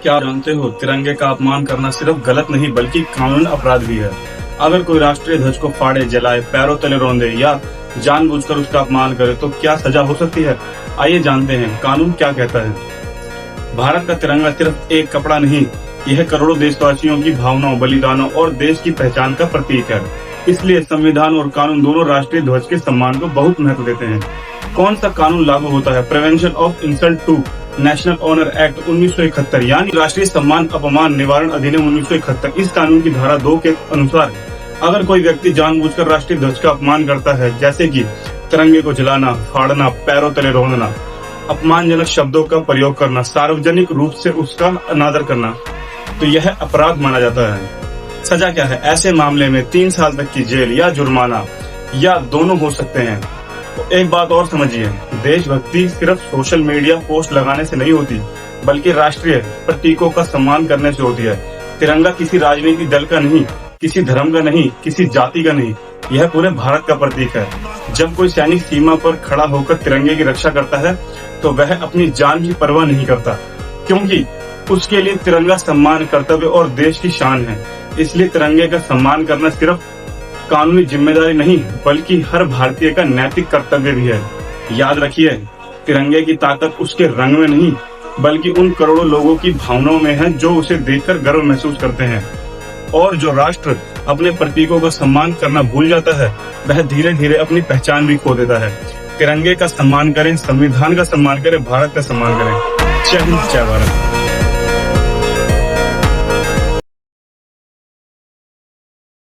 क्या जानते हो, तिरंगे का अपमान करना सिर्फ गलत नहीं बल्कि कानूनी अपराध भी है। अगर कोई राष्ट्रीय ध्वज को फाड़े, जलाए, पैरों तले रौंदे या जानबूझकर उसका अपमान करे तो क्या सजा हो सकती है। आइए जानते हैं कानून क्या कहता है। भारत का तिरंगा सिर्फ एक कपड़ा नहीं, यह करोड़ों देशवासियों की भावनाओं, बलिदानों और देश की पहचान का प्रतीक है। इसलिए संविधान और कानून दोनों राष्ट्रीय ध्वज के सम्मान को बहुत महत्व देते हैं। कौन सा कानून लागू होता है? Prevention of insult to national honour act 1971 यानी राष्ट्रीय सम्मान अपमान निवारण अधिनियम 1971। इस कानून की धारा 2 के अनुसार अगर कोई व्यक्ति जानबूझकर राष्ट्रीय ध्वज का अपमान करता है, जैसे कि तिरंगे को जलाना, फाड़ना, पैरों तले रौंदना, अपमानजनक शब्दों का प्रयोग करना, सार्वजनिक रूप से उसका अनादर करना, तो यह अपराध माना जाता है। सजा क्या है? ऐसे मामले में 3 साल तक की जेल या जुर्माना या दोनों हो सकते हैं। तो एक बात और समझिए, देशभक्ति सिर्फ सोशल मीडिया पोस्ट लगाने से नहीं होती, बल्कि राष्ट्रीय प्रतीकों का सम्मान करने से होती है। तिरंगा किसी राजनीतिक दल का नहीं, किसी धर्म का नहीं, किसी जाति का नहीं, यह पूरे भारत का प्रतीक है। जब कोई सैनिक सीमा पर खड़ा होकर तिरंगे की रक्षा करता है तो वह अपनी जान की परवाह नहीं करता, क्योंकि उसके लिए तिरंगा सम्मान, कर्तव्य और देश की शान है। इसलिए तिरंगे का सम्मान करना सिर्फ कानूनी जिम्मेदारी नहीं बल्कि हर भारतीय का नैतिक कर्तव्य भी है। याद रखिए, तिरंगे की ताकत उसके रंग में नहीं बल्कि उन करोड़ों लोगों की भावनाओं में है जो उसे देखकर गर्व महसूस करते हैं। और जो राष्ट्र अपने प्रतीकों का सम्मान करना भूल जाता है वह धीरे धीरे अपनी पहचान भी खो देता है। तिरंगे का सम्मान करें, संविधान का सम्मान करें, भारत का सम्मान करें। जय हिंद, जय भारत।